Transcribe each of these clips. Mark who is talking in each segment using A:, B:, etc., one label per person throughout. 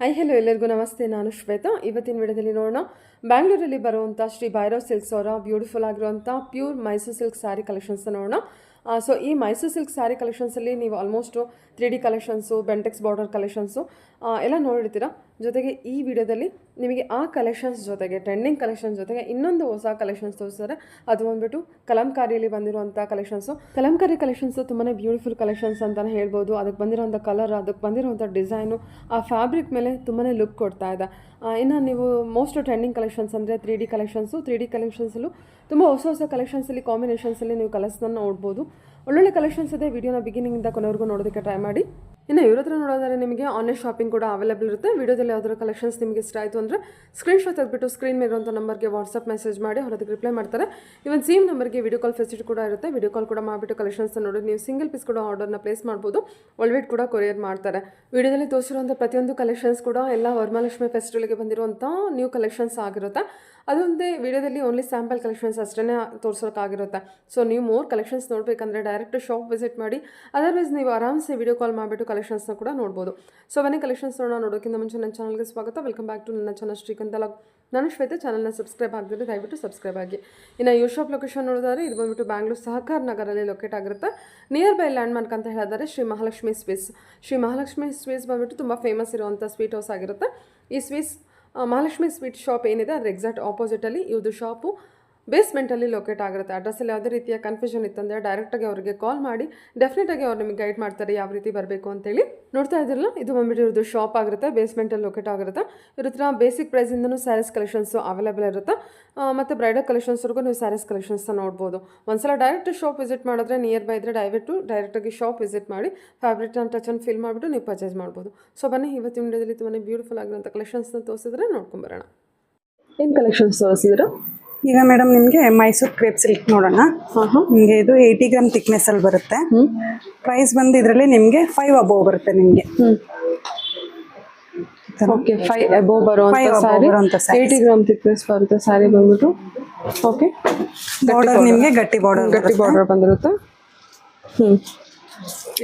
A: Hello ಎಲ್ಲರಿಗೂ ನಮಸ್ತೆ. ನಾನು ಶ್ವೇತಾ. ಇವತ್ತಿನ ವಿಡಿಯೋದಲ್ಲಿ ನೋಡೋಣ ಬ್ಯಾಂಗ್ಳೂರಲ್ಲಿ ಬರುವಂಥ ಶ್ರೀ ಭೈರವ್ ಸಿಲ್ಕ್ಸ್ ಅವರ ಬ್ಯೂಟಿಫುಲ್ ಆಗಿರುವಂಥ pure Mysuru silk sari collections ನೋಡೋಣ. ಸೊ ಈ ಮೈಸೂರು ಸಿಲ್ಕ್ ಸ್ಯಾರಿ ಕಲೆಕ್ಷನ್ಸಲ್ಲಿ ನೀವು almost 3D collections, Bentex border collections ಎಲ್ಲ ನೋಡಿರ್ತೀರ. ಜೊತೆಗೆ ಈ ವಿಡಿಯೋದಲ್ಲಿ ನಿಮಗೆ ಆ ಕಲೆಕ್ಷನ್ಸ್ ಜೊತೆಗೆ ಟ್ರೆಂಡಿಂಗ್ ಕಲೆಕ್ಷನ್ಸ್ ಜೊತೆಗೆ ಇನ್ನೊಂದು ಹೊಸ ಕಲೆಕ್ಷನ್ಸ್ ತೋರಿಸ್ತಾರೆ. ಅದು ಬಂದ್ಬಿಟ್ಟು ಕಲಂಕಾರಿಯಲ್ಲಿ ಬಂದಿರುವಂಥ ಕಲೆಕ್ಷನ್ಸು. ಕಲಂಕಾರಿ ಕಲೆಕ್ಷನ್ಸು ತುಂಬಾ ಬ್ಯೂಟಿಫುಲ್ ಕಲೆಕ್ಷನ್ಸ್ ಅಂತಲೇ ಹೇಳ್ಬೋದು. ಅದಕ್ಕೆ ಬಂದಿರೋಂಥ ಕಲರ್, ಅದಕ್ಕೆ ಬಂದಿರೋಂಥ ಡಿಸೈನು, ಆ ಫ್ಯಾಬ್ರಿಕ್ ಮೇಲೆ ತುಂಬಾ ಲುಕ್ ಕೊಡ್ತಾ ಇದೆ. ಇನ್ನು ನೀವು ಮೋಸ್ಟ್ ಟ್ರೆಂಡಿಂಗ್ ಕಲೆಕ್ಷನ್ಸ್ ಅಂದರೆ 3D ಕಲೆಕ್ಷನ್ಸು. 3D ಕಲೆಕ್ಷನ್ಸಲ್ಲೂ ತುಂಬ ಹೊಸ ಕಾಲೆಕ್ಷನ್ಸಲ್ಲಿ ಕಾಂಬಿನೇಷನ್ಸಲ್ಲಿ ನೀವು ಕಲರ್ಸ್ನ ನೋಡ್ಬೋದು. ಒಳ್ಳೊಳ್ಳೆ ಕಲೆಕ್ಷನ್ಸ್ ಇದೆ. ವಿಡಿಯೋನ ಬಿಗಿನಿಂಗಿಂದ ಕೊನೆವರೆಗೂ ನೋಡೋದಕ್ಕೆ ಟ್ರೈ ಮಾಡಿ. ಇನ್ನು ಇವ್ರ ಹತ್ರ ನೋಡೋದಾದ್ರೆ ನಿಮಗೆ ಆನ್ಲೈನ್ ಶಾಪಿಂಗ್ ಕೂಡ ಅವೈಲೇಬಲ್ ಇರುತ್ತೆ. ವಿಡಿಯೋದಲ್ಲಿ ಯಾವ್ದಾದ್ರು ಕಲೆಕ್ಷನ್ಸ್ ನಿಮಗೆ ಇಷ್ಟ ಆಯಿತು ಅಂದರೆ ಸ್ಕ್ರೀನ್ಶಾಟ್ ತೆಗೆದುಬಿಟ್ಟು ಸ್ಕ್ರೀನ್ ಮೇಲೆ ಇರುವಂಥ ನಂಬರ್ಗೆ ವಾಟ್ಸಪ್ ಮೆಸೇಜ್ ಮಾಡಿ ಅವ್ರು ಅದಕ್ಕೆ ರಿಪ್ಲೈ ಮಾಡ್ತಾರೆ. ಇವನ್ ಸೇಮ್ ನಂಬರ್ಗೆ ವಿಡಿಯೋ ಕಾಲ್ ಫೆಸಿಲಿಟಿ ಕೂಡ ಇರುತ್ತೆ. ವಿಡಿಯೋ ಕಾಲ್ ಕೂಡ ಮಾಡಿಬಿಟ್ಟು ಕಲೆಕ್ಷನ್ಸ್ನ ನೋಡಿ ನೀವು ಸಿಂಗಲ್ ಪೀಸ್ ಕೂಡ ಆರ್ಡರ್ನ ಪ್ಲೇಸ್ ಮಾಡ್ಬೋದು. ಒಳ್ವೇಟ್ ಕೂಡ ಕೊರಿಯರ್ ಮಾಡ್ತಾರೆ. ವಿಡಿಯೋದಲ್ಲಿ ತೋರಿಸಿರುವಂಥ ಪ್ರತಿಯೊಂದು ಕಲೆಕ್ಷನ್ಸ್ ಕೂಡ ಎಲ್ಲ ವರಮಹಾಲಕ್ಷ್ಮಿ ಫೆಸ್ಟಿವಲ್ಗೆ ಬಂದಿರುವಂಥ ನ್ಯೂ ಕಲೆಕ್ಷನ್ಸ್ ಆಗಿರುತ್ತೆ. ಅದೊಂದೇ ವಿಡಿಯೋದಲ್ಲಿ ಓನ್ಲಿ ಸ್ಯಾಂಪಲ್ ಕಲೆಕ್ಷನ್ಸ್ ಅಷ್ಟೇ ತೋರಿಸೋಕ್ಕಾಗಿರುತ್ತೆ. ಸೊ ನೀವು ಮೋರ್ ಕಲೆಕ್ಷನ್ಸ್ ನೋಡಬೇಕಂದ್ರೆ ಡೈರೆಕ್ಟ್ ಶಾಪ್ ವಿಸಿಟ್ ಮಾಡಿ. ಅದರ್ವೈಸ್ ನೀವು ಆರಾಮ್ಸೆ ವಿಡಿಯೋ ಕಾಲ್ ಮಾಡಿಬಿಟ್ಟು ಕಲೆಕ್ಷನ್ಸ್ನ ಕೂಡ ನೋಡ್ಬೋದು. ಸೊ ಬನ್ನಿ ಕಲೆಕ್ಷನ್ಸ್ ನೋಡೋಕ್ಕಿಂತ ಮುಂಚೆ ನನ್ನ ಚಾನಲ್ಗೆ ಸ್ವಾಗತ. ವೆಲ್ಕಮ್ ಬ್ಯಾಕ್ ಟು ನನ್ನ ಚಾನಲ್ ಶ್ರೀಕಾಂತ್ ಲಾಗ್. ನಾನು ಶ್ವೇತಾ. ಚಾನಲ್ನ ಸಬ್ಸ್ಕ್ರೈಬ್ ಆಗಿದ್ರೆ ದಯವಿಟ್ಟು ಸಬ್ಸ್ಕ್ರೈಬ್ ಆಗಿ. ಇನ್ನು ಇವ್ರ ಶಾಪ್ ಲೊಕೇಶನ್ ನೋಡಿದ್ರೆ ಇದು ಬಂದುಬಿಟ್ಟು ಬ್ಯಾಂಗ್ಳೂರು ಸಹಕಾರ ನಗರಲ್ಲಿ ಲೊಕೇಟ್ ಆಗಿರುತ್ತೆ. ನಿಯರ್ ಬೈ ಲ್ಯಾಂಡ್ಮಾರ್ಕ್ ಅಂತ ಹೇಳಿದರೆ ಶ್ರೀ ಮಹಾಲಕ್ಷ್ಮಿ ಸ್ವೀಟ್ಸ್. ಶ್ರೀ ಮಹಾಲಕ್ಷ್ಮಿ ಸ್ವೀಟ್ಸ್ ಬಂದುಬಿಟ್ಟು ತುಂಬ ಫೇಮಸ್ ಇರುವಂಥ ಸ್ವೀಟ್ ಹೌಸ್ ಆಗಿರುತ್ತೆ. ಈ ಸ್ವೀಟ್ಸ್ ಮಹಾಲಕ್ಷ್ಮಿ ಸ್ವೀಟ್ ಶಾಪ್ ಏನಿದೆ ಅದ್ರ ಎಕ್ಸಾಕ್ಟ್ ಆಪೋಸಿಟಲ್ಲಿ ಇವ್ರದ್ದು ಶಾಪು ಬೇಸ್ಮೆಂಟಲ್ಲಿ ಲೊಕೇಟ್ ಆಗಿರುತ್ತೆ. ಅಡ್ರೆಸ್ಸಲ್ಲಿ ಯಾವುದೇ ರೀತಿಯ ಕನ್ಫ್ಯೂಷನ್ ಇತ್ತಂದರೆ ಡೈರೆಕ್ಟಾಗಿ ಅವರಿಗೆ ಕಾಲ್ ಮಾಡಿ ಡೆಫಿನೆಟಾಗಿ ಅವ್ರು ನಿಮಗೆ ಗೈಡ್ ಮಾಡ್ತಾರೆ ಯಾವ ರೀತಿ ಬರಬೇಕು ಅಂತೇಳಿ. ನೋಡ್ತಾ ಇದ್ರಲ್ಲ, ಇದು ಬಂದ್ಬಿಟ್ಟು ಇವ್ರದ್ದು ಶಾಪ್ ಆಗಿರುತ್ತೆ. ಬೇಸ್ಮೆಂಟಲ್ಲಿ ಲೊಕೇಟ್ ಆಗಿರುತ್ತೆ. ಇವ್ರ ಹತ್ರ ಬೇಸಿಕ್ ಪ್ರೈಸಿಂದನೂ ಸ್ಯಾರೀಸ್ ಕಲೆಕ್ಷನ್ಸು ಅವೈಲೇಬಲ್ ಇರುತ್ತೆ. ಮತ್ತು ಬ್ರೈಡಲ್ ಕಲೆಕ್ಷನ್ಸ್ವರೆಗೂ ನೀವು ಸ್ಯಾರೀಸ್ ಕಲೆಕ್ಷನ್ಸ್ನ ನೋಡ್ಬೋದು. ಒಂದ್ಸಲ ಡೈರೆಕ್ಟ್ ಶಾಪ್ ವಿಸಿಟ್ ಮಾಡಿದ್ರೆ ನಿಯರ್ ಬೈ ಇದ್ದರೆ ಡೈರೆಕ್ಟಾಗಿ ಶಾಪ್ ವಿಸಿಟ್ ಮಾಡಿ ಫ್ಯಾಬ್ರಿಕ್ನ ಟಚ್ ಆ್ಯಂಡ್ ಫೀಲ್ ಮಾಡಿಬಿಟ್ಟು ನೀವು ಪರ್ಚೇಸ್ ಮಾಡ್ಬೋದು. ಸೊ ಬನ್ನಿ ಇವತ್ತಿನ ವಿಡಿಯೋದಲ್ಲಿ ತುಂಬಾ ಬ್ಯೂಟಿಫುಲ್ ಆಗಿರುವಂಥ ಕಲೆಕ್ಷನ್ಸ್ನ ತೋರಿಸಿದ್ರೆ ನೋಡ್ಕೊಂಬರೋಣ. ಏನು ಕಲೆಕ್ಷನ್ಸ್ ತೋರಿಸಿದ್ರೆ
B: ಈಗ ಮೇಡಮ್ ನಿಮಗೆ ಮೈಸೂರು ಕ್ರೇಪ್ ಸಿಲ್ಕ್ ನೋಡೋಣ. ನಿಮಗೆ ಇದು 80 ಗ್ರಾಮ್ ಥಿಕ್ನೆಸ್ ಅಲ್ಲಿ ಬರುತ್ತೆ. ಪ್ರೈಸ್ ಬಂದು ಇದರಲ್ಲಿ ನಿಮಗೆ 5 ಅಬೋವ್ ಬರುತ್ತೆ. ನಿಮಗೆ
A: ಓಕೆ 5 ಅಬೋವ್ ಬರುವಂತ ಸ್ಯಾರಿ 80 ಗ್ರಾಮ್ ಥಿಕ್ನೆಸ್ ಬರುತ್ತೆ. ಸ್ಯಾರಿ ಬಂದ್ಬಿಟ್ಟು ಓಕೆ
B: ಬಾರ್ಡರ್ ನಿಮಗೆ ಗಟ್ಟಿ ಬಾರ್ಡರ್
A: ಬಂದಿರುತ್ತೆ.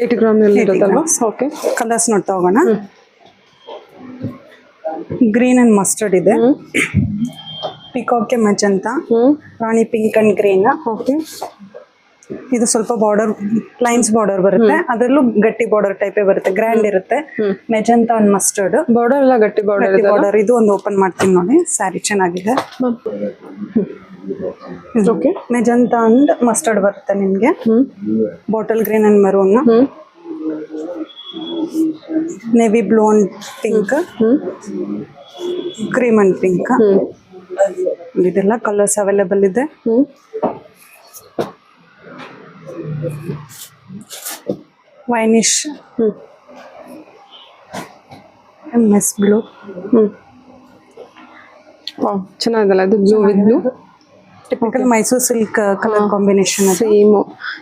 A: 80 ಗ್ರಾಮ್ ನಲ್ಲಿ ಇರುತ್ತಲ್ವಾ. ಓಕೆ
B: ಕಲರ್ಸ್ ನೋಡ್ತಾ ಹೋಗೋಣ. ಗ್ರೀನ್ ಅಂಡ್ ಮಸ್ಟರ್ಡ್ ಇದೆ, ಪಿಕಾಕ್ ಮಜಂತಾ, ರಾಣಿ ಪಿಂಕ್ ಅಂಡ್ ಗ್ರೀನ್.
A: ಓಕೆ
B: ಇದು ಸ್ವಲ್ಪ ಬಾರ್ಡರ್ ಲೈನ್ಸ್ ಬಾರ್ಡರ್ ಬರುತ್ತೆ. ಅದರಲ್ಲೂ ಗಟ್ಟಿ ಬಾರ್ಡರ್ ಟೈಪೇ ಬರುತ್ತೆ, ಗ್ರ್ಯಾಂಡ್ ಇರುತ್ತೆ. ಮೆಜಂತಾ ಅಂಡ್ ಮಸ್ಟರ್ಡ್
A: ಬಾರ್ಡರ್ ಎಲ್ಲ ಗಟ್ಟಿ ಬಾರ್ಡರ್.
B: ಇದು ಒಂದು ಓಪನ್ ಮಾಡ್ತೀನಿ ನೋಡಿ. ಸ್ಯಾರಿ ಚೆನ್ನಾಗಿದೆ.
A: ಓಕೆ
B: ಮೆಜಂತಾ ಅಂಡ್ ಮಸ್ಟರ್ಡ್ ಬರುತ್ತೆ ನಿಮಗೆ. Bottle green and maroon, navy blue and pink, cream and pink. ಇದೆಲ್ಲ ಕಲರ್ಸ್ ಅವೈಲೇಬಲ್ ಇದೆ. ವೈನಿಶ್, MS ಬ್ಲೂ.
A: ಚೆನ್ನಾಗಿದಲ್ಲ ಇದು blue with blue.
B: Typical Mysuru silk colour combination.
A: Same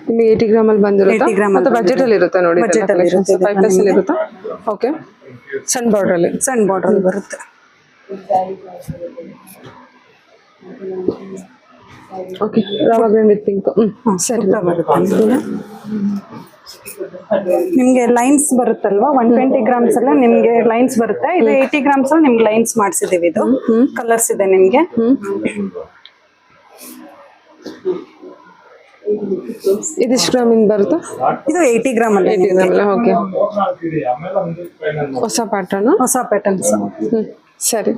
A: ನಿಮಗೆ 80 ಗ್ರಾಮ್ ಅಲ್ಲಿ ಬಂದಿರುತ್ತೆ. ಮತ್ತೆ ಬಜೆಟ್ ಅಲ್ಲಿ ಇರುತ್ತೆ ನೋಡಿ. ಬಜೆಟ್ ಅಲ್ಲಿ 5+ ಅಲ್ಲಿ ಇರುತ್ತೆ. ಓಕೆ ಸಣ್ಣ ಬಾರ್ಡರ್ ಅಲ್ಲಿ
B: ಬರುತ್ತೆ.
A: Okay rava green with pink.
B: ಸರಿ ಬರುತ್ತೆ. ನಿಮ್ಗೆ ಲೈನ್ಸ್ ಬರುತ್ತಲ್ವಾ, 120 ಗ್ರಾಮ್ಸ್ ಎಲ್ಲ ನಿಮ್ಗೆ ಲೈನ್ಸ್ ಬರುತ್ತೆ. ಇದು 80 ಗ್ರಾಮ್ಸ್ ಅಲ್ಲಿ ನಿಮ್ಗೆ ಲೈನ್ಸ್ ಮಾಡಿಸಿದೀವಿ. ಇದು ಕಲರ್ಸ್ ಇದೆ ನಿಮ್ಗೆ.
A: ಇದಿಷ್ಟು ಗ್ರಾಮ್ ಇಂದ ಬರುತ್ತೆ.
B: ಇದು 80 ಗ್ರಾಮ್ ಅಲ್ಲಿ.
A: ಓಕೆ ಹೊಸ ಪ್ಯಾಟರ್ನ್ಸ್. ಸರಿ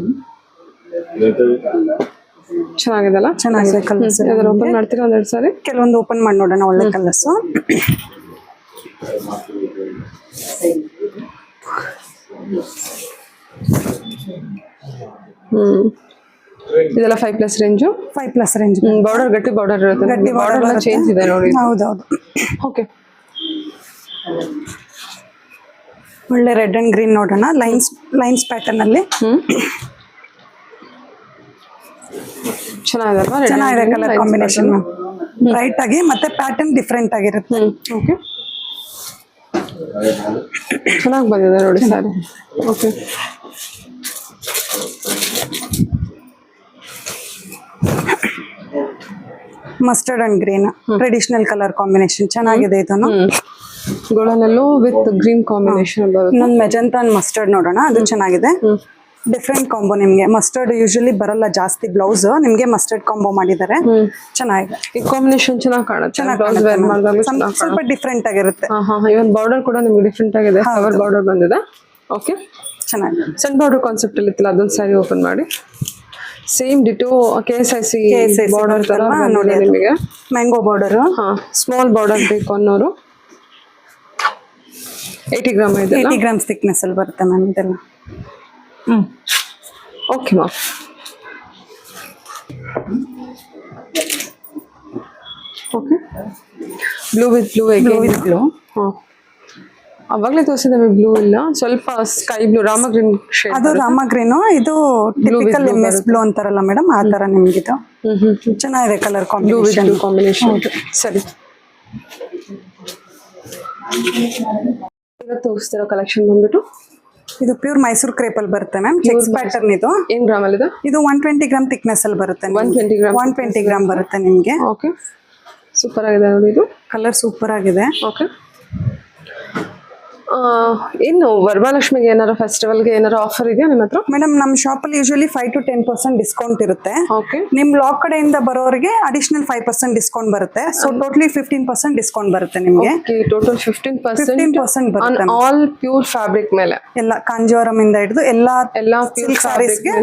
A: ಚೆನ್ನಾಗಿದಲ್ಲ.
B: ಚೆನ್ನಾಗಿದೆ ಕಲರ್ಸ್.
A: ಯಾವ್ದಾರು ಓಪನ್ ಮಾಡ್ತೀರಾ ಒಂದೆರಡು ಸಾರಿ?
B: ಕೆಲವೊಂದು ಓಪನ್ ಮಾಡಿ ನೋಡೋಣ. ಒಳ್ಳೆ ಕಲರ್ಸ್.
A: ಇದೆಲ್ಲ 5+ ರೇಂಜು.
B: 5+ ರೇಂಜ್.
A: ಬಾರ್ಡರ್ ಗಟ್ಟಿ ಬಾರ್ಡರ್ ಇರುತ್ತೆ. ಗಟ್ಟಿ ಬಾರ್ಡರ್ ಚೇಂಜ್ ಇದೆ ನೋಡಿ.
B: ಹೌದೌದು.
A: ಓಕೆ
B: ಒಳ್ಳೆ ರೆಡ್ ಅಂಡ್ ಗ್ರೀನ್ ನೋಡೋಣ. ಲೈನ್ಸ್ ಪ್ಯಾಟರ್ನ್ ಅಲ್ಲಿ ಚೆನ್ನಾಗಿದೆ ಕಲರ್ ಕಾಂಬಿನೇಷನ್. ಬ್ರೈಟ್ ಆಗಿ ಮತ್ತೆ ಪ್ಯಾಟರ್ನ್ ಡಿಫ್ರೆಂಟ್ ಆಗಿರುತ್ತೆ.
A: ಓಕೆ ಚೆನ್ನಾಗಿ ಬಂದಿದೆ ನೋಡಿ sari. Okay
B: mustard and green traditional colour combination ಚೆನ್ನಾಗಿದೆ. ಇದನ್ನು
A: golden yellow with green combination ಬರುತ್ತೆ.
B: ಇನ್ನೊಂದು ಮೆಜೆಂಟಾ ಅಂಡ್ ಮಸ್ಟರ್ಡ್ ನೋಡೋಣ, ಅದು ಚೆನ್ನಾಗಿದೆ. ಡಿಫ್ರೆಂಟ್ ಕಾಂಬೋ ನಿಮ್ಗೆ. ಮಸ್ಟರ್ಡ್ ಯೂಶಲಿ ಬರಲ್ಲ ಜಾಸ್ತಿ ಬ್ಲೌಸ್, ನಿಮ್ಗೆ ಮಸ್ಟರ್ಡ್ ಕಾಂಬೋ ಮಾಡಿದ್ದಾರೆ. ಚೆನ್ನಾಗಿದೆ.
A: ಈ ಕಾಂಬಿನೇಷನ್ ಚೆನ್ನಾಗಿ ಕಾಣುತ್ತೆ. ಬ್ಲೌಸ್ ವೇರ್ ಮಾಡಿದಾಗ
B: ಸ್ವಲ್ಪ ಡಿಫ್ರೆಂಟ್ ಆಗಿರುತ್ತೆ.
A: ಇವನ್ ಬಾರ್ಡರ್ ಕೂಡ ನಿಮ್ಗೆ ಡಿಫ್ರೆಂಟ್ ಆಗಿದೆ. ಫ್ಲವರ್ ಬಾರ್ಡರ್ ಬಂದಿದೆ. ಓಕೆ,
B: ಚೆನ್ನಾಗಿದೆ.
A: ಸಣ್ಣ ಬಾರ್ಡರ್ ಕಾನ್ಸೆಪ್ಟ್ ಅಲ್ಲಿ ಇತ್ತಲ್ಲ, ಅದೊಂದು ಸ್ಯಾರಿ ಓಪನ್ ಮಾಡಿ. ಸೇಮ್ ಡಿಟೋ KSIC ಬಾರ್ಡರ್ ತರ ನೋಡಿ ನಿಮಗೆ.
B: Mango border.
A: ಸ್ಮಾಲ್ ಬಾರ್ಡರ್ ಬೇಕು ಅನ್ನೋರು 80 ಗ್ರಾಮ್ ಇದೆ.
B: 80 ಗ್ರಾಮ್ಸ್ ಥಿಕ್ನೆಸ್ ಅಲ್ಲಿ ಬರುತ್ತೆ ಮ್ಯಾಮ್ ಇದೆಲ್ಲ.
A: Okay ma'am. Okay, blue with blue. ಅವಾಗಲೇ ತೋರಿಸಿದ ಬ್ಲೂ ಇಲ್ಲ, ಸ್ವಲ್ಪ sky blue, Rama green shade.
B: ಅದು ರಾಮ ಗ್ರೀನ್. ಇದು ಟಿಪಿಕಲ್ MS ಬ್ಲೂ ಅಂತಾರಲ್ಲ ಮೇಡಮ್, ಆ ತರ ನಿಮ್ಗಿದು. ಚೆನ್ನಾಗಿದೆ ಕಲರ್
A: ಕಾಂಬಿನೇಷನ್. ಸರಿ, ಇವತ್ತು ತೋರಿಸ್ತಿರೋ ಕಲೆಕ್ಷನ್ ಬಂದ್ಬಿಟ್ಟು
B: ಇದು ಪ್ಯೂರ್ ಮೈಸೂರು ಕ್ರೇಪ್ ಅಲ್ಲಿ ಬರುತ್ತೆ ಮ್ಯಾಮ್. ಚೆಕ್ಸ್ ಪ್ಯಾಟರ್ನ್ ಇದು.
A: ಏನ್ ಗ್ರಾಮ್ ಅಲ್ಲಿ ಇದೆ?
B: ಇದು 120 ಗ್ರಾಮ್ ಥಿಕ್ನೆಸ್ ಅಲ್ಲಿ ಬರುತ್ತೆ. 120 ಗ್ರಾಮ್ ಬರುತ್ತೆ ನಿಮ್ಗೆ.
A: ಓಕೆ, ಸೂಪರ್ ಆಗಿದೆ ನೋಡಿ. ಇದು
B: ಕಲರ್ ಸೂಪರ್ ಆಗಿದೆ.
A: ಓಕೆ, ಇನ್ನು ವರಮಹಾಲಕ್ಷ್ಮಿಗೆ ಏನಾರ ಫೆಸ್ಟಿವಲ್ಗೆ ಏನಾರ ಆಫರ್ ಇದೆಯಾ ನಿಮ್ಮ ಹತ್ರ?
B: ಮೇಡಮ್ ನಮ್ಮ ಶಾಪಲ್ಲಿ ಯೂಶಲಿ 5 to 10% ಡಿಸ್ಕೌಂಟ್ ಇರುತ್ತೆ.
A: ಓಕೆ,
B: ನಿಮ್ ಬ್ಲಾಕ್ ಕಡೆಯಿಂದ ಬರೋರಿಗೆ ಅಡಿಷನಲ್ 5% ಡಿಸ್ಕೌಂಟ್ ಬರುತ್ತೆ. ಸೊ ಟೋಟಲಿ 15% ಡಿಸ್ಕೌಂಟ್ ಬರುತ್ತೆ ನಿಮಗೆ.
A: ಟೋಟಲ್ 15%
B: ಬರುತ್ತೆ
A: ಆಲ್ ಪ್ಯೂರ್ ಫ್ಯಾಬ್ರಿಕ್ ಮೇಲೆ.
B: ಎಲ್ಲ ಕಾಂಜೀವರಂ ಇಂದ ಹಿಡಿದು ಎಲ್ಲ
A: ಪ್ಯೂರ್
B: ಸ್ಯಾರೀಸ್ಗೆ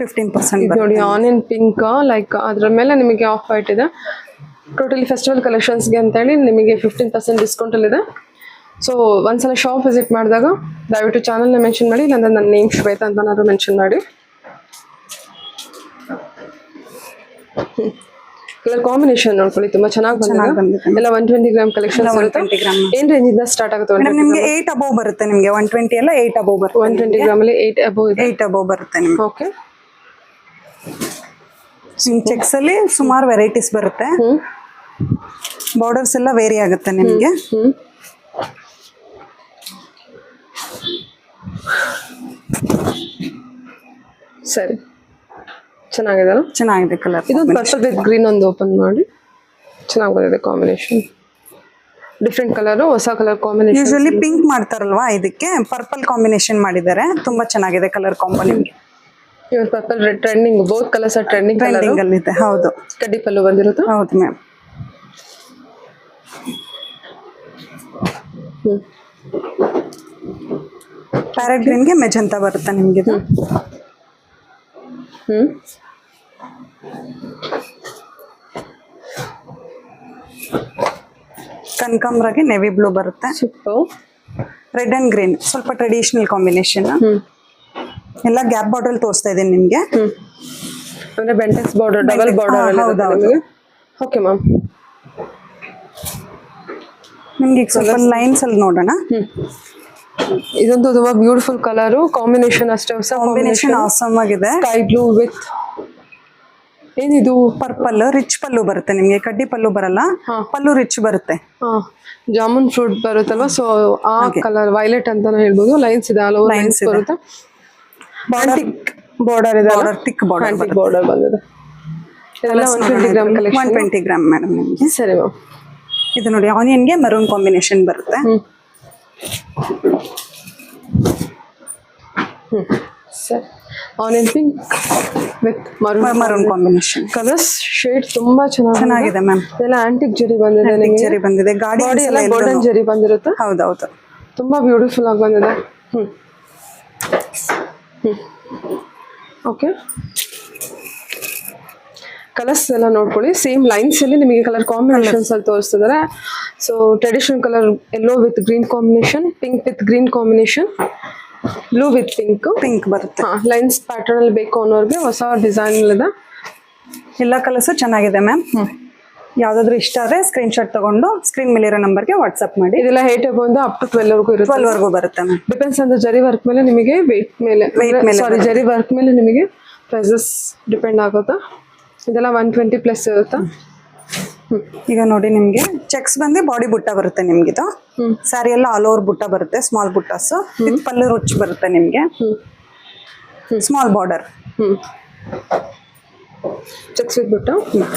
B: 15%
A: ನೋಡಿ. ಆನಿಯನ್ ಪಿಂಕ್ ಲೈಕ್ ಅದ್ರ ಮೇಲೆ ನಿಮಗೆ ಆಫ್ ವೈಟ್ ಇದೆ. ಟೋಟಲಿ ಫೆಸ್ಟಿವಲ್ ಕಲೆಕ್ಷನ್ಸ್ಗೆ ಅಂತೇಳಿ ನಿಮಗೆ 15% ಡಿಸ್ಕೌಂಟ್ ಅಲ್ಲಿ ಇದೆ. ಸೊ ಒಂದ್ಸಲ ಶಾಪ್ ವಿಸಿಟ್ ಮಾಡಿದಾಗ ದಯವಿಟ್ಟು ಚಾನಲ್ನ ಮೆನ್ಷನ್ ಮಾಡಿ, ಇಲ್ಲಾಂದ್ರೆ ನನ್ನ ನೇಮ್ ಶ್ವೇತಾ ಅಂತ ಮೆನ್ಷನ್ ಮಾಡಿ. ಕಲರ್ ಕಾಂಬಿನೇಷನ್ ನೋಡ್ಕೊಳ್ಳಿ, ತುಂಬಾ ಚೆನ್ನಾಗಿ ಬಂದಿದೆ. ಎಲ್ಲ 120 ಗ್ರಾಮ್ ಕಲೆಕ್ಷನ್ ಬರುತ್ತೆ. ಏನ್ ರೇಂಜ್ ಇಂದ ಸ್ಟಾರ್ಟ್ ಆಗುತ್ತೆ?
B: ನಿಮಗೆ 8 ಅಬೌವ್ ಬರುತ್ತೆ. ನಿಮಗೆ 120 ಎಲ್ಲ 8 ಅಬೌವ್ ಬರುತ್ತೆ.
A: 120 ಗ್ರಾಮ್ ಅಲ್ಲಿ 8 ಅಬೌವ್ ಇದೆ.
B: 8 ಅಬೌವ್ ಬರುತ್ತೆ ನಿಮ್ಗೆ.
A: ಓಕೆ,
B: ಚೆಕ್ಸ್ ಅಲ್ಲಿ ಸುಮಾರು ವೆರೈಟೀಸ್ ಬರುತ್ತೆ. ಬಾರ್ಡರ್ಸ್ ಎಲ್ಲ ವೇರಿ ಆಗುತ್ತೆ ನಿಮಗೆ.
A: ಸರಿ, ಚೆನ್ನಾಗಿದೆ.
B: ಚೆನ್ನಾಗಿದೆ ಕಲರ್.
A: ಇದು ಪರ್ಪಲ್ ವಿತ್ ಗ್ರೀನ್ ಒಂದು ಓಪನ್ ಮಾಡಿ. ಚೆನ್ನಾಗಿ ಬಂದಿದೆ ಕಾಂಬಿನೇಷನ್. ಡಿಫ್ರೆಂಟ್ ಕಲರ್, ಹೊಸ ಕಲರ್ ಕಾಂಬಿನೇಷನ್.
B: ಯೂಶಲಿ ಪಿಂಕ್ ಮಾಡ್ತಾರಲ್ವಾ, ಇದಕ್ಕೆ ಪರ್ಪಲ್ ಕಾಂಬಿನೇಷನ್ ಮಾಡಿದ್ದಾರೆ. ತುಂಬಾ ಚೆನ್ನಾಗಿದೆ ಕಲರ್ ಕಾಂಬೋ ನಿಮಗೆ.
A: Even purple red trending, both colours trending
B: ಅಲ್ಲಿ ಇದೆ. ಹೌದು,
A: ಕಡ್ಡಿ ಪಲ್ಲು ಬಂದಿರುತ್ತೆ.
B: ಹೌದು ಮ್ಯಾಮ್. ಪ್ಯಾರೆಟ್ ಗ್ರೀನ್ಗೆ ಮೆಜೆಂಟಾ ಬರುತ್ತೆ ನಿಮ್ಗೆ. ಇದು ಕನಕಾಂಬ್ರಾಗೆ ನೆವಿ ಬ್ಲೂ ಬರುತ್ತೆ. ರೆಡ್ ಅಂಡ್ ಗ್ರೀನ್ ಸ್ವಲ್ಪ ಟ್ರೆಡಿಷನಲ್ ಕಾಂಬಿನೇಷನ್. ಎಲ್ಲ ಗ್ಯಾಪ್ ಬಾರ್ಡರ್ ತೋರಿಸ್ತಾ ಇದ್ದೀನಿ ನಿಮ್ಗೆ.
A: ಅಂದ್ರೆ ಬೆಂಟೆಕ್ಸ್ ಬಾರ್ಡರ್, ಡಬಲ್ ಬಾರ್ಡರ್.
B: ಹೌದೌದು.
A: Okay ma'am.
B: ನಿಮ್ಗೆ ಈಗ ಸ್ವಲ್ಪ ಲೈನ್ಸ್ ಅಲ್ಲಿ ನೋಡೋಣ.
A: ಇದೊಂದು ತುಂಬಾ ಬ್ಯೂಟಿಫುಲ್ ಕಲರ್ ಕಾಂಬಿನೇಷನ್. ಅಷ್ಟೇ ಹೊಸ
B: ಕಾಂಬಿನೇಷನ್ ಆಸಮ್ ಆಗಿದೆ.
A: ಸ್ಕೈ ಬ್ಲೂ ವಿತ್ ಏನಿದು
B: ಪರ್ಪಲ್. ರಿಚ್ ಪಲ್ಲು ಬರುತ್ತೆ ನಿಮ್ಗೆ, ಕಡ್ಡಿ ಪಲ್ಲು ಬರಲ್ಲ. ಪಲ್ಲು ರಿಚ್ ಬರುತ್ತೆ.
A: ಜಾಮೂನ್ ಫ್ರೂಟ್ ಬರುತ್ತಲ್ವಾ, ಸೊ ಆ ಕಲರ್ ವೈಲೆಟ್ ಅಂತಾನೆ ಹೇಳ್ಬೋದು. ಲೈನ್ಸ್ ಇದೆ, ಆಲ್ ಓವರ್ ಲೈನ್ಸ್ ಬರುತ್ತೆ. ಬಾರ್ಡರ್ ಇದೆ, ಥಿಕ್ ಬಾರ್ಡರ್ ಬಂದಿದೆ. ಇದೆಲ್ಲ 120 ಗ್ರಾಮ್ ಕಲೆಕ್ಷನ್.
B: 120 ಗ್ರಾಮ್ ಮೇಡಮ್ ನಿಮಗೆ.
A: ಸರಿ ಮ್ಯಾಮ್.
B: ಇದು ನೋಡಿ, ಆನಿಯನ್ಗೆ ಮರೂನ್ ಕಾಂಬಿನೇಷನ್ ಬರುತ್ತೆ.
A: ಸರಿ, onion pink with
B: maroon combination.
A: Colours shade ತುಂಬಾ
B: ಚೆನ್ನಾಗಿದೆ ಮ್ಯಾಮ್.
A: ಇದೆಲ್ಲ ಆಂಟಿಕ್ ಜರಿ ಬಂದಿದೆ.
B: ಜರಿ ಬಂದಿದೆ. ಗಾಡಿ
A: ಎಲ್ಲ ಗೋಲ್ಡನ್ ಜರಿ ಬಂದಿರುತ್ತೆ.
B: ಹೌದೌದು,
A: ತುಂಬಾ ಬ್ಯೂಟಿಫುಲ್ ಆಗಿ ಬಂದಿದೆ. ಓಕೆ, ಕಲರ್ಸ್ ಎಲ್ಲ ನೋಡ್ಕೊಳ್ಳಿ. ಸೇಮ್ ಲೈನ್ಸ್ ಅಲ್ಲಿ ನಿಮಗೆ ಕಲರ್ ಕಾಂಬಿನೇಷನ್ಸ್ ಅಲ್ಲಿ ತೋರಿಸ್ತಿದ್ದಾರೆ. So traditional colour yellow with green combination, pink with green combination, blue with pink
B: ಬರುತ್ತೆ.
A: ಲೈನ್ಸ್ ಪ್ಯಾಟರ್ನ್ ಅಲ್ಲಿ ಬೇಕು ಅನ್ನೋರಿಗೆ ಹೊಸ ಡಿಸೈನ್ ಇದೆ.
B: ಎಲ್ಲ ಕಲರ್ಸ್ ಚೆನ್ನಾಗಿದೆ ಮ್ಯಾಮ್. ಯಾವ್ದಾದ್ರು ಇಷ್ಟ ಆದ್ರೆ ಸ್ಕ್ರೀನ್ ಶಾಟ್ ತಗೊಂಡು ಸ್ಕ್ರೀನ್ ಮೇಲೆ ಇರೋ ನಂಬರ್ಗೆ ವಾಟ್ಸ್ಆಪ್ ಮಾಡಿ.
A: ಇದೆಲ್ಲ 8 ಬಂದು ಅಪ್ ಟು 12 ವರೆಗೂ ಇರುತ್ತೆ.
B: 12 ವರೆಗೂ ಬರುತ್ತೆ ಮ್ಯಾಮ್.
A: ಡಿಪೆಂಡ್ಸ್ ಅಂದ್ರೆ ಜರಿ ವರ್ಕ್ ಮೇಲೆ ನಿಮಗೆ ವೆಯ್ಟ್ ಮೇಲೆ ಸಾರಿ ಜರಿ ವರ್ಕ್ ಮೇಲೆ ನಿಮಗೆ ಪ್ರೈಸಸ್ ಡಿಪೆಂಡ್ ಆಗುತ್ತೆ. ಇದೆಲ್ಲ 120 ಪ್ಲಸ್ ಇರುತ್ತೆ.
B: ಈಗ ನೋಡಿ, ನಿಮ್ಗೆ ಚೆಕ್ಸ್ ಬಂದು ಬಾಡಿ ಬುಟ್ಟ ಬರುತ್ತೆ ನಿಮ್ಗಿದು. ಸ್ಯಾರಿ ಎಲ್ಲ ಆಲ್ ಓವರ್ ಬುಟ್ಟ ಬರುತ್ತೆ, ಸ್ಮಾಲ್ ಬುಟ್ಟಾಸ್ ವಿತ್ ಪಲ್ಲು ರುಚ್ ಬರುತ್ತೆ ನಿಮ್ಗೆ. Small border.
A: ಚೆಕ್ಸ್ ವಿತ್ ಬುಟ್ಟ,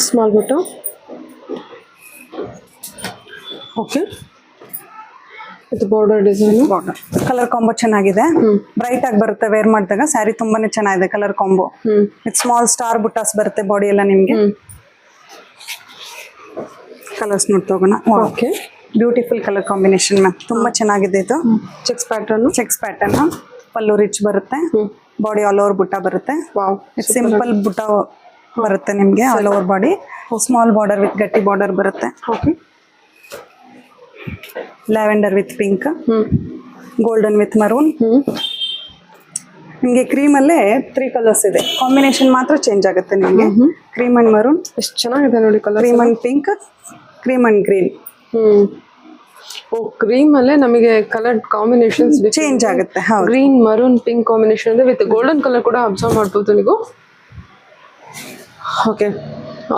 A: ಸ್ಮಾಲ್ ಬುಟ್ಟ. Okay, with border design.
B: Border colour combo ಚೆನ್ನಾಗಿದೆ, ಬ್ರೈಟ್ ಆಗಿ ಬರುತ್ತೆ ವೇರ್ ಮಾಡಿದಾಗ. ಸ್ಯಾರಿ ತುಂಬಾನೇ ಚೆನ್ನಾಗಿದೆ colour combo. With small star ಬುಟ್ಟಾಸ್ ಬರುತ್ತೆ ಬಾಡಿ ಎಲ್ಲ ನಿಮ್ಗೆ. ಕಲರ್ಸ್ ನೋಡ್ತಾ ಹೋಗೋಣ.
A: Okay,
B: beautiful colour combination ma'am, ತುಂಬಾ ಚೆನ್ನಾಗಿದೆ ಇದು. ಚೆಕ್ಸ್ ಪ್ಯಾಟರ್ನ್ ಪಲ್ಲು ರಿಚ್ ಬರುತ್ತೆ, ಬಾಡಿ ಆಲ್ ಓವರ್ ಬುಟ್ಟ ಬರುತ್ತೆ. ಸಿಂಪಲ್ ಬುಟ್ಟ ಬರುತ್ತೆ ನಿಮ್ಗೆ all over body. Small border with ಗಟ್ಟಿ ಬಾರ್ಡರ್ ಬರುತ್ತೆ. Lavender with pink, golden with maroon. ನಿಮ್ಗೆ ಕ್ರೀಮ್ ಅಲ್ಲೇ 3 ಕಲರ್ಸ್ ಇದೆ, ಕಾಂಬಿನೇಷನ್ ಮಾತ್ರ ಚೇಂಜ್ ಆಗುತ್ತೆ ನಿಮ್ಗೆ. ಕ್ರೀಮ್ ಅಂಡ್ ಮರೂನ್
A: ಎಷ್ಟು ಚೆನ್ನಾಗಿದೆ ನೋಡಿ colour.
B: Cream and pink, cream and green.
A: Oh, cream ಅಲ್ಲೇ ನಮಗೆ ಕಲರ್ ಕಾಂಬಿನೇಷನ್
B: ಚೇಂಜ್ ಆಗುತ್ತೆ. ಹೌದು,
A: ಗ್ರೀನ್ ಮರೂನ್ ಪಿಂಕ್ ಕಾಂಬಿನೇಷನ್ ಇದೆ ವಿತ್ ಗೋಲ್ಡನ್ ಕಲರ್ ಕೂಡ ಅಬ್ಸರ್ವ್ ಮಾಡ್ಬೋದು ನೀವು. ಓಕೆ,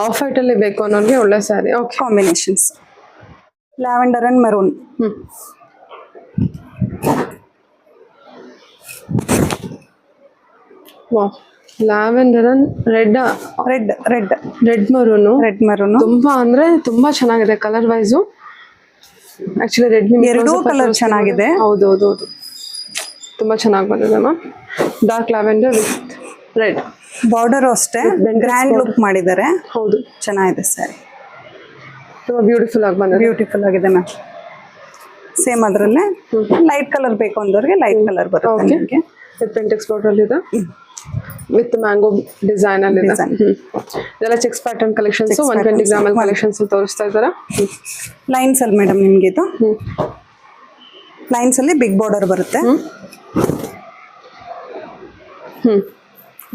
A: ಆಫ್ ವೈಟ್ ಅಲ್ಲಿ ಬೇಕು ಅನ್ನೋರಿಗೆ ಒಳ್ಳೆ sari. Okay,
B: combinations lavender and maroon.
A: Wow, lavender and red maroon ತುಂಬಾ ಅಂದ್ರೆ ತುಂಬಾ ಚೆನ್ನಾಗಿದೆ ಕಲರ್ ವೈಸು. ಆಕ್ಚುಲಿ ರೆಡ್
B: ಎರಡೂ ಕಲರ್ ಚೆನ್ನಾಗಿದೆ.
A: ಹೌದು, ತುಂಬಾ ಚೆನ್ನಾಗಿ ಬಂದಿದೆ ma'am. Dark lavender with red
B: border ಅಷ್ಟೇ ಗ್ರ್ಯಾಂಡ್ ಲುಕ್ ಮಾಡಿದ್ದಾರೆ.
A: ಹೌದು,
B: ಚೆನ್ನಾಗಿದೆ ಸ್ಯಾರಿ,
A: ತುಂಬಾ ಬ್ಯೂಟಿಫುಲ್
B: ಆಗಿದೆ ಮ್ಯಾಮ್. ಸೇಮ್ ಅದರಲ್ಲೇ ಲೈಟ್ ಕಲರ್ ಬೇಕು ಅಂದವ್ರಿಗೆ ಲೈಟ್ ಕಲರ್ ಬರುತ್ತೆ ನಿಮಗೆ.
A: ವಿತ್ ಪೆಂಟೆಕ್ಸ್ ಬಾರ್ಡರ್ ಇದೆ, ವಿತ್ ಮ್ಯಾಂಗೋ ಡಿಸೈನ್ ಅಲ್ಲಿ ಇದೆ. ಇದೆಲ್ಲ cheques pattern collections 120 gram collections ತೋರಿಸ್ತಾ ಇದ್ದಾರೆ.
B: ಲೈನ್ಸ್ ಅಲ್ಲಿ ಮೇಡಮ್ ನಿಮ್ಗೆ ಇದು ಲೈನ್ಸ್ ಅಲ್ಲಿ ಬಿಗ್ ಬಾರ್ಡರ್ ಬರುತ್ತೆ.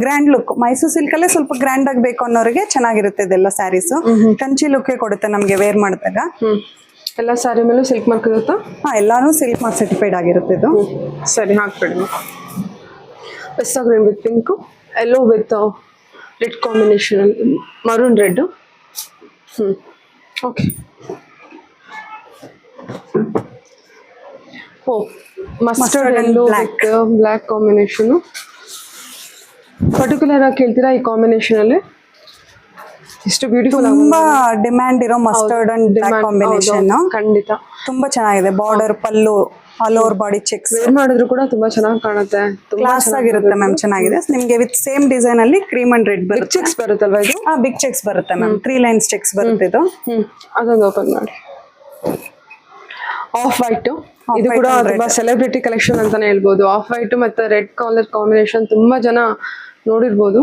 B: ಗ್ರ್ಯಾಂಡ್ ಲುಕ್ ಮೈಸೂರು ಸಿಲ್ಕ್ ಅಲ್ಲೇ ಸ್ವಲ್ಪ ಗ್ರ್ಯಾಂಡ್ ಆಗಿ ಬೇಕು ಅನ್ನೋರಿಗೆ ಚೆನ್ನಾಗಿರುತ್ತೆ ಇದೆಲ್ಲ ಸ್ಯಾರೀಸ್. ಕಂಚಿ ಲುಕ್ ಕೊಡುತ್ತೆ ನಮ್ಗೆ ವೇರ್ ಮಾಡಿದಾಗ.
A: ಎಲ್ಲ ಸ್ಯಾರಿ ಮೇಲೂ ಸಿಲ್ಕ್ ಮಾರ್ಕ್ ಇರುತ್ತಾ?
B: ಎಲ್ಲಾನು ಸಿಲ್ಕ್ ಮಾರ್ಕ್ ಸರ್ಟಿಫೈಡ್ ಆಗಿರುತ್ತೆ ಇದು.
A: ಸರಿ, ಹಾಕ್ಬಿಡಿ. Pista green with pink, yellow with red combination, maroon red. Okay, oh mustard yellow with black combination. Particular ಆಗಿ ಕೇಳ್ತೀರಾ ಈ ಕಾಂಬಿನೇಷನ್ ಅಲ್ಲಿ? ಎಷ್ಟು ಬ್ಯೂಟಿಫುಲ್,
B: ತುಂಬಾ ಡಿಮ್ಯಾಂಡ್ ಇರೋ ಮಸ್ಟರ್ಡ್ ಅಂಡ್ ಬ್ಲ್ಯಾಕ್ ಕಾಂಬಿನೇಷನ್.
A: ಖಂಡಿತ
B: ತುಂಬಾ ಚೆನ್ನಾಗಿದೆ. Border pallu all over body checks
A: wear ಮಾಡಿದ್ರು ಕೂಡ ತುಂಬಾ ಚೆನ್ನಾಗಿ ಕಾಣುತ್ತೆ.
B: ಕ್ಲಾಸ್ ಆಗಿರುತ್ತೆ ಮ್ಯಾಮ್, ಚೆನ್ನಾಗಿದೆ. ನಿಮ್ಗೆ ವಿತ್ ಸೇಮ್ ಡಿಸೈನ್ ಅಲ್ಲಿ ಕ್ರೀಮ್ ಅಂಡ್ ರೆಡ್ ಬರುತ್ತೆ.
A: ಚೆಕ್ಸ್ ಬರುತ್ತಲ್ವಾ ಇದು?
B: ಬಿಗ್ ಚೆಕ್ಸ್ ಬರುತ್ತೆ ಮ್ಯಾಮ್, 3 ಲೈನ್ಸ್ ಚೆಕ್ಸ್ ಬರುತ್ತೆ ಇದು.
A: ಅದೊಂದು ಓಪನ್ ಮಾಡಿ. ಆಫ್ ವೈಟ್, ಇದು ಕೂಡ ತುಂಬಾ ಸೆಲೆಬ್ರಿಟಿ ಕಲೆಕ್ಷನ್ ಅಂತಾನೆ ಹೇಳ್ಬೋದು. ಆಫ್ ವೈಟ್ ಮತ್ತೆ ರೆಡ್ ಕಲರ್ ಕಾಂಬಿನೇಷನ್ ತುಂಬಾ ಜನ ನೋಡಿರ್ಬೋದು,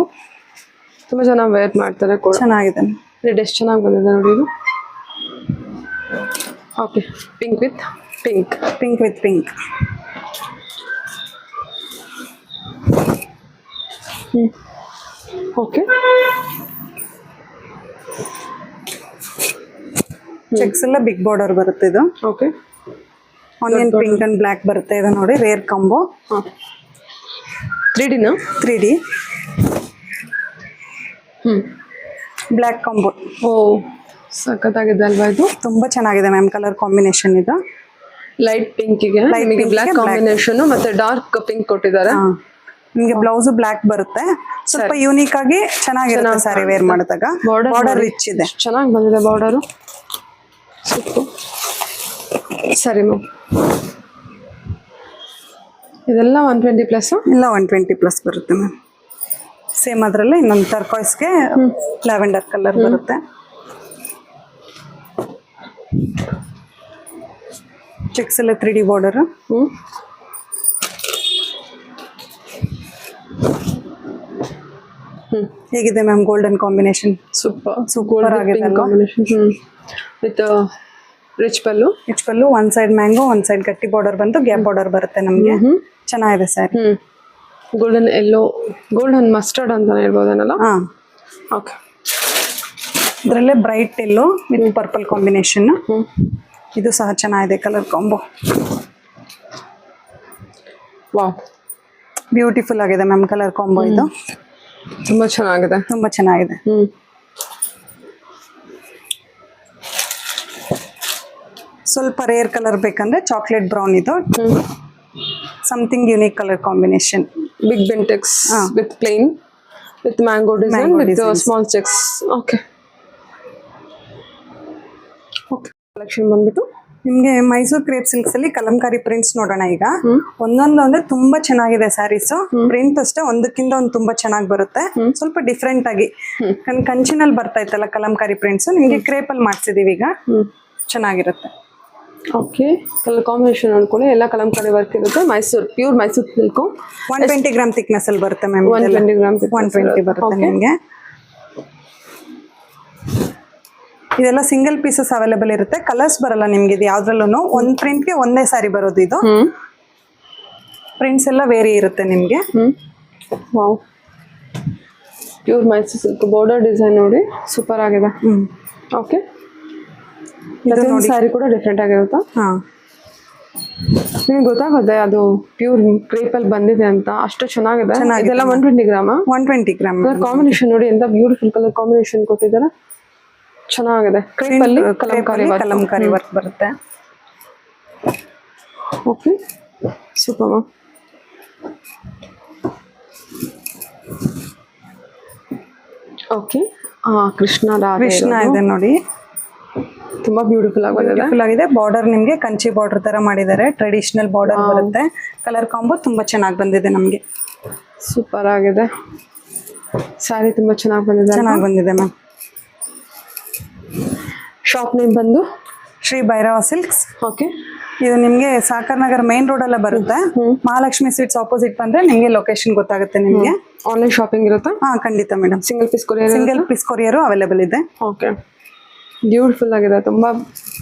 A: ತುಂಬಾ ಜನ ವೇರ್ ಮಾಡ್ತಾರೆ ಕೂಡ.
B: ಚೆನ್ನಾಗಿದೆ,
A: ರೆಡ್ ಎಷ್ಟು ಚೆನ್ನಾಗಿ ಬಂದಿದೆ ನೋಡಿ ಇದು. Okay, pink with pink. Okay,
B: checks ಎಲ್ಲ ಬಿಗ್ ಬಾರ್ಡರ್ ಬರುತ್ತೆ ಇದು.
A: Okay,
B: onion pink and black ಬರುತ್ತೆ ಇದು ನೋಡಿ. Rare combo. 3D black combo.
A: ಓ, ಸಖತ್ತಾಗಿದೆ ಅಲ್ವಾ ಇದು?
B: ತುಂಬಾ ಚೆನ್ನಾಗಿದೆ ಮ್ಯಾಮ್ ಕಲರ್ ಕಾಂಬಿನೇಷನ್ ಇದು.
A: ಲೈಟ್ ಪಿಂಕಿಗೆ ಬ್ಲ್ಯಾಕ್ ಕಾಂಬಿನೇಷನ್ ಮತ್ತೆ ಡಾರ್ಕ್ ಪಿಂಕ್ ಕೊಟ್ಟಿದ್ದಾರೆ.
B: ನಿಮ್ಗೆ ಬ್ಲೌಸ್ ಬ್ಲ್ಯಾಕ್ ಬರುತ್ತೆ. ಸ್ವಲ್ಪ ಯೂನಿಕ್ ಆಗಿ ಚೆನ್ನಾಗಿರುತ್ತೆ ಸ್ಯಾರಿ ವೇರ್ ಮಾಡಿದಾಗ. ಬಾರ್ಡರ್ ರಿಚ್ ಇದೆ,
A: ಚೆನ್ನಾಗಿ ಬಂದಿದೆ ಬಾರ್ಡರು. ಸರಿ ಮ್ಯಾಮ್, ಇದೆಲ್ಲ 120 ಪ್ಲಸ್?
B: ಇಲ್ಲ 120 ಪ್ಲಸ್ ಬರುತ್ತೆ ಮ್ಯಾಮ್. ಸೇಮ್ ಅದರಲ್ಲೇ ಇನ್ನೊಂದು ಟರ್ಕಾಯ್ಸ್ಗೆ ಲ್ಯಾವೆಂಡರ್ ಕಲರ್ ಬರುತ್ತೆ. ಚೆಕ್ಸ್ ಎಲ್ಲ 3D ಬಾರ್ಡರ್. ಹೇಗಿದೆ ಮ್ಯಾಮ್ ಗೋಲ್ಡನ್ ಕಾಂಬಿನೇಷನ್?
A: ಸೂಪರ್ ಆಗಿದೆ combination with rich pallu.
B: One side mango, one side ಗಟ್ಟಿ ಬಾರ್ಡರ್ ಬಂದು ಗ್ಯಾಪ್ ಬಾರ್ಡರ್ ಬರುತ್ತೆ ನಮಗೆ. ಚೆನ್ನಾಗಿದೆ sari.
A: Golden yellow, golden mustard ಅಂತ ಹೇಳ್ಬೋದೇನಲ್ಲ? ಓಕೆ,
B: ಇದರಲ್ಲೇ bright yellow with purple combination. ಇದು ಸಹ ಚೆನ್ನಾಗಿದೆ ಕಲರ್ ಕಾಂಬೋ.
A: ವಾವ್,
B: ಬ್ಯೂಟಿಫುಲ್ ಆಗಿದೆ ಮ್ಯಾಮ್ ಕಲರ್ ಕಾಂಬೋ ಇದು.
A: ತುಂಬಾ ಚೆನ್ನಾಗಿದೆ.
B: ಸ್ವಲ್ಪ ರೇರ್ ಕಲರ್ ಬೇಕಂದ್ರೆ ಚಾಕ್ಲೇಟ್ ಬ್ರೌನ್ ಇದು. Something unique colour combination.
A: Big Bentex with plain with mango design with small checks. Okay, collection ಬಂದ್ಬಿಟ್ಟು
B: ನಿಮ್ಗೆ ಮೈಸೂರ್ ಕ್ರೇಪ್ ಸಿಲ್ಕ್ಸ್ ಅಲ್ಲಿ ಕಲಂಕಾರಿ ಪ್ರಿಂಟ್ಸ್ ನೋಡೋಣ ಈಗ. ಒಂದೊಂದು ಅಂದ್ರೆ ತುಂಬಾ ಚೆನ್ನಾಗಿದೆ ಸ್ಯಾರೀಸ್. ಪ್ರಿಂಟ್ ಅಷ್ಟೇ ಒಂದಕ್ಕಿಂತ ಒಂದು ತುಂಬಾ ಚೆನ್ನಾಗಿ ಬರುತ್ತೆ. ಸ್ವಲ್ಪ ಡಿಫ್ರೆಂಟ್ ಆಗಿ ಕಂಚಿನಲ್ಲಿ ಬರ್ತಾ ಇತ್ತಲ್ಲ ಕಲಂಕಾರಿ ಪ್ರಿಂಟ್ಸ್, ನಿಮ್ಗೆ ಕ್ರೇಪ್ ಅಲ್ಲಿ ಮಾಡ್ಸಿದೀವಿ ಈಗ. ಚೆನ್ನಾಗಿರುತ್ತೆ.
A: ಓಕೆ, ಕಲರ್ ಕಾಂಬಿನೇಷನ್ ಅನ್ಕೊಳ್ಳಿ, ಎಲ್ಲ ಕಲಂಕಾರಿ ವರ್ಕ್ ಇರುತ್ತೆ. Pure Mysore silk
B: 120 gram thickness ಅಲ್ಲಿ ಬರುತ್ತೆ ಮ್ಯಾಮ್.
A: 120 ಗ್ರಾಮ್
B: 120 ಬರುತ್ತೆ ನಿಮ್ಗೆ. ಇದೆಲ್ಲ ಸಿಂಗಲ್ ಪೀಸಸ್ ಅವೈಲೇಬಲ್ ಇರುತ್ತೆ. ಕಲರ್ಸ್ ಬರಲ್ಲ ನಿಮ್ಗೆ ಇದು ಯಾವ್ದ್ರಲ್ಲೂ. ಒಂದ್ ಪ್ರಿಂಟ್ಗೆ ಒಂದೇ ಸಾರಿ ಬರೋದು ಇದು. ಪ್ರಿಂಟ್ಸ್ ಎಲ್ಲ ವೇರಿ ಇರುತ್ತೆ ನಿಮ್ಗೆ.
A: Wow, pure Mysore silk border design ನೋಡಿ ಸೂಪರ್ ಆಗಿದೆ. ಓಕೆ, ಪ್ರತಿಯೊಂದು ಸ್ಯಾರಿ ಕೂಡ ಡಿಫ್ರೆಂಟ್ ಆಗಿರುತ್ತಾ?
B: ಹಾ,
A: ನಿಮ್ಗೆ ಗೊತ್ತಾಗುತ್ತೆ ಅದು ಪ್ಯೂರ್ ಕ್ರೇಪ್ ಅಲ್ಲಿ ಬಂದಿದೆ ಅಂತ. ಅಷ್ಟು ಚೆನ್ನಾಗಿದೆ. ಇದೆಲ್ಲ 120 ಗ್ರಾಮ್.
B: 120 ಗ್ರಾಮ್.
A: ಕಾಂಬಿನೇಷನ್ ನೋಡಿ ಎಂತ ಬ್ಯೂಟಿಫುಲ್ ಕಲರ್ ಕಾಂಬಿನೇಷನ್ ಕೊಟ್ಟಿದ್ದಾರೆ. ಚೆನ್ನಾಗಿದೆ. ಕ್ರೇಪ್ ಅಲ್ಲಿ
B: ಕಲಂಕಾರಿ ವರ್ಕ್ ಬರುತ್ತೆ.
A: Okay, super ma'am. Okay, Krishna
B: ಇದೆ ನೋಡಿ,
A: ತುಂಬಾ ಬ್ಯೂಟಿಫುಲ್
B: ಆಗಿದೆ. ಬಾರ್ಡರ್ ನಿಮ್ಗೆ ಕಂಚಿ ಬಾರ್ಡರ್ ತರ ಮಾಡಿದ್ದಾರೆ. ಟ್ರೆಡಿಷನಲ್ ಬಾರ್ಡರ್ ಬರುತ್ತೆ. ಕಲರ್ ಕಾಂಬೋ ತುಂಬಾ ಚೆನ್ನಾಗಿ ಬಂದಿದೆ ನಮ್ಗೆ.
A: ಸೂಪರ್ ಆಗಿದೆ. ಸ್ಯಾರಿ ತುಂಬಾ ಚೆನ್ನಾಗಿ ಬಂದಿದೆ
B: ಮ್ಯಾಮ್.
A: ಶಾಪ್ ನೇಮ್ ಬಂದು
B: ಶ್ರೀ ಭೈರವ ಸಿಲ್ಕ್ಸ್.
A: ಓಕೆ,
B: ಇದು ನಿಮ್ಗೆ ಸಾಕರ್ ನಗರ್ ಮೇನ್ ರೋಡ್ ಅಲ್ಲ ಬರುತ್ತೆ. ಮಹಾಲಕ್ಷ್ಮಿ ಸ್ವೀಟ್ಸ್ ಆಪೋಸಿಟ್ ಬಂದ್ರೆ ನಿಮ್ಗೆ ಲೊಕೇಶನ್ ಗೊತ್ತಾಗುತ್ತೆ ನಿಮ್ಗೆ.
A: ಆನ್ಲೈನ್ ಶಾಪಿಂಗ್ ಇರುತ್ತಾ?
B: ಹಾ, ಖಂಡಿತ madam.
A: Single piece
B: courier available ಇದೆ.
A: ಓಕೆ, ಬ್ಯೂಟಿಫುಲ್ ಆಗಿದೆ. ತುಂಬಾ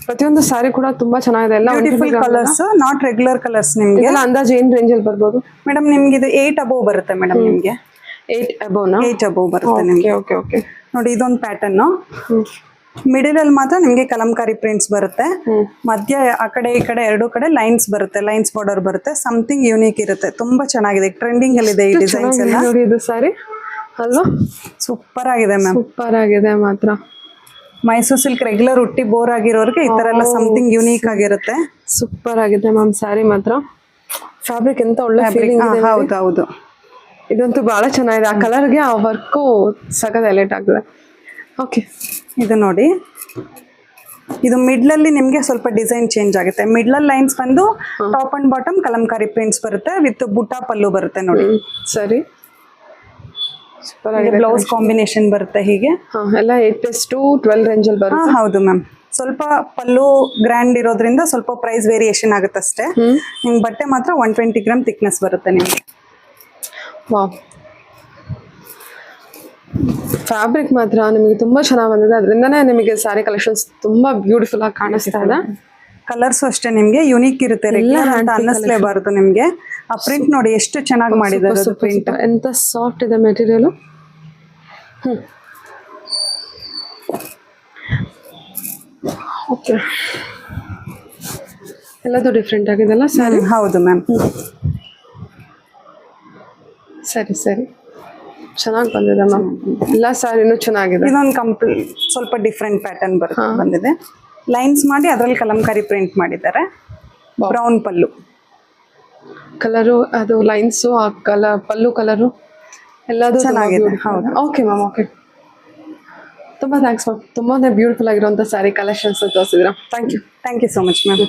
A: ಪ್ರತಿಯೊಂದು ಸ್ಯಾರಿ ಕೂಡ ತುಂಬಾ ಚೆನ್ನಾಗಿದೆ. ಎಲ್ಲ
B: beautiful colours, not regular colours. ನಿಮ್ಗೆ
A: ಅಂದಾಜು ಏನ್ ರೇಂಜ್ ಅಲ್ಲಿ ಬರ್ಬೋದು
B: ಮೇಡಮ್? ನಿಮ್ಗೆ ಇದು 8 ಅಬೌವ್ ಬರುತ್ತೆ ಮೇಡಮ್. ನಿಮ್ಗೆ
A: 8 ಅಬೌವ್
B: 8 ಅಬೌವ್ ಬರುತ್ತೆ ನಿಮ್ಗೆ.
A: ಓಕೆ ಓಕೆ,
B: ನೋಡಿ ಇದೊಂದು ಪ್ಯಾಟರ್ನ್. ಮಿಡಿಲ್ ಅಲ್ಲಿ ಮಾತ್ರ ನಿಮ್ಗೆ ಕಲಂಕಾರಿ ಪ್ರಿಂಟ್ಸ್ ಬರುತ್ತೆ. ಮಧ್ಯ ಆ ಕಡೆ ಈ ಕಡೆ ಎರಡು ಕಡೆ ಲೈನ್ಸ್ ಬರುತ್ತೆ. ಲೈನ್ಸ್ ಬಾರ್ಡರ್ ಬರುತ್ತೆ. ಸಮಥಿಂಗ್ ಯೂನಿಕ್ ಇರುತ್ತೆ. ತುಂಬಾ ಚೆನ್ನಾಗಿದೆ. ಟ್ರೆಂಡಿಂಗ್ ಅಲ್ಲಿ ಇದೆ ಈ ಡಿಸೈನ್ಸ್ ಎಲ್ಲ.
A: ನೋಡಿ ಇದು ಸ್ಯಾರಿ ಅಲ್ವಾ?
B: ಸೂಪರ್ ಆಗಿದೆ ಮ್ಯಾಮ್.
A: ಸೂಪರ್ ಆಗಿದೆ ಮಾತ್ರ.
B: ಮೈಸೂರ್ ಸಿಲ್ಕ್ ರೆಗ್ಯುಲರ್ ಉಟ್ಟಿ ಬೋರ್ ಆಗಿರೋರಿಗೆ ಈ ತರ ಎಲ್ಲ ಸಮಥಿಂಗ್ ಯೂನಿಕ್ ಆಗಿರುತ್ತೆ.
A: ಸೂಪರ್ ಆಗಿದೆ ಮ್ಯಾಮ್ ಸ್ಯಾರಿ ಮಾತ್ರ. ಫ್ಯಾಬ್ರಿಕ್ ಎಂತ ಒಳ್ಳೆ ಫೀಲಿಂಗ್ ಇದೆ.
B: ಹೌದು,
A: ಇದಂತೂ ಬಹಳ ಚೆನ್ನಾಗಿದೆ. ಆ ಕಲರ್ಗೆ ಆ ವರ್ಕು ಸಖತ್ ಹೈಲೈಟ್ ಆಗ್ತದೆ. ಓಕೆ,
B: ಇದು ನೋಡಿ, ಇದು ಮಿಡ್ಲಲ್ಲಿ ನಿಮ್ಗೆ ಸ್ವಲ್ಪ ಡಿಸೈನ್ ಚೇಂಜ್ ಆಗುತ್ತೆ. ಮಿಡ್ಲಲ್ಲಿ ಲೈನ್ಸ್ ಬಂದು top and bottom Kalamkari prints ಬರುತ್ತೆ ವಿತ್ ಬುಟ್ಟ ಪಲ್ಲು ಬರುತ್ತೆ ನೋಡಿ.
A: ಸರಿ, ಸೂಪರ್ ಆಗಿದೆ.
B: ಬ್ಲೌಸ್ ಕಾಂಬಿನೇಷನ್ ಬರುತ್ತೆ ಹೀಗೆ.
A: ಎಲ್ಲ 8+2 12 ರೇಂಜ್ ಅಲ್ಲಿ ಬರುತ್ತೆ.
B: ಹೌದು ಮ್ಯಾಮ್. ಸ್ವಲ್ಪ ಪಲ್ಲು ಗ್ರ್ಯಾಂಡ್ ಇರೋದ್ರಿಂದ ಸ್ವಲ್ಪ ಪ್ರೈಸ್ ವೇರಿಯೇಷನ್ ಆಗುತ್ತೆ ಅಷ್ಟೇ. ನಿಮ್ಗೆ ಬಟ್ಟೆ ಮಾತ್ರ 120 ಗ್ರಾಮ್ ಥಿಕ್ನೆಸ್ ಬರುತ್ತೆ ನಿಮ್ಗೆ.
A: ವಾವ್, ಫ್ಯಾಬ್ರಿಕ್ ಮಾತ್ರ ನಿಮಗೆ ತುಂಬಾ ಚೆನ್ನಾಗಿ ಬಂದಿದೆ. ಅದರಿಂದನೇ ನಿಮಗೆ ಸ್ಯಾರಿ ಕಲೆಕ್ಷನ್ಸ್ ತುಂಬಾ ಬ್ಯೂಟಿಫುಲ್ ಆಗಿ ಕಾಣಿಸ್ತಾ ಇದೆ.
B: ಕಲರ್ಸ್ ಅಷ್ಟೇ ನಿಮ್ಗೆ ಯೂನಿಕ್ ಇರುತ್ತೆ. ರೆಗ್ಯುಲರ್ ಅಂತ ಅನ್ನಿಸ್ಲೇಬಾರದು ನಿಮ್ಗೆ. ಆ ಪ್ರಿಂಟ್ ನೋಡಿ ಎಷ್ಟು ಚೆನ್ನಾಗಿ ಮಾಡಿದ್ದಾರೆ. ಪ್ರಿಂಟ್
A: ಎಂತ ಸಾಫ್ಟ್ ಇದೆ ಮೆಟೀರಿಯಲ್. ಓಕೆ, ಎಲ್ಲದು ಡಿಫ್ರೆಂಟ್ ಆಗಿದೆಲ್ಲ ಸ್ಯಾರಿ.
B: ಹೌದು ಮ್ಯಾಮ್.
A: ಸರಿ ಸರಿ, ಚೆನ್ನಾಗಿ ಬಂದಿದೆ ಮ್ಯಾಮ್. ಎಲ್ಲ ಸ್ಯಾರಿನೂ ಚೆನ್ನಾಗಿದೆ.
B: ಇದೊಂದು ಕಂಪ್ಲೀಟ್ ಸ್ವಲ್ಪ ಡಿಫ್ರೆಂಟ್ ಪ್ಯಾಟರ್ನ್ ಬಂದಿದೆ. ಲೈನ್ಸ್ ಮಾಡಿ ಅದರಲ್ಲಿ ಕಲಂಕಾರಿ ಪ್ರಿಂಟ್ ಮಾಡಿದ್ದಾರೆ. ಬ್ರೌನ್ ಪಲ್ಲು
A: ಕಲರು, ಅದು ಲೈನ್ಸು, ಆ ಪಲ್ಲು ಕಲರು ಎಲ್ಲದು
B: ಚೆನ್ನಾಗಿದೆ. ಹೌದು.
A: Okay ma'am, okay. ತುಂಬ ಥ್ಯಾಂಕ್ಸ್ ಮ್ಯಾಮ್. ತುಂಬಾ ಬ್ಯೂಟಿಫುಲ್ ಆಗಿರುವಂಥ ಸ್ಯಾರಿ ಕಲೆಕ್ಷನ್ಸ್ ತೋರಿಸಿದ್ದೀರಾ. Thank you
B: so much ma'am.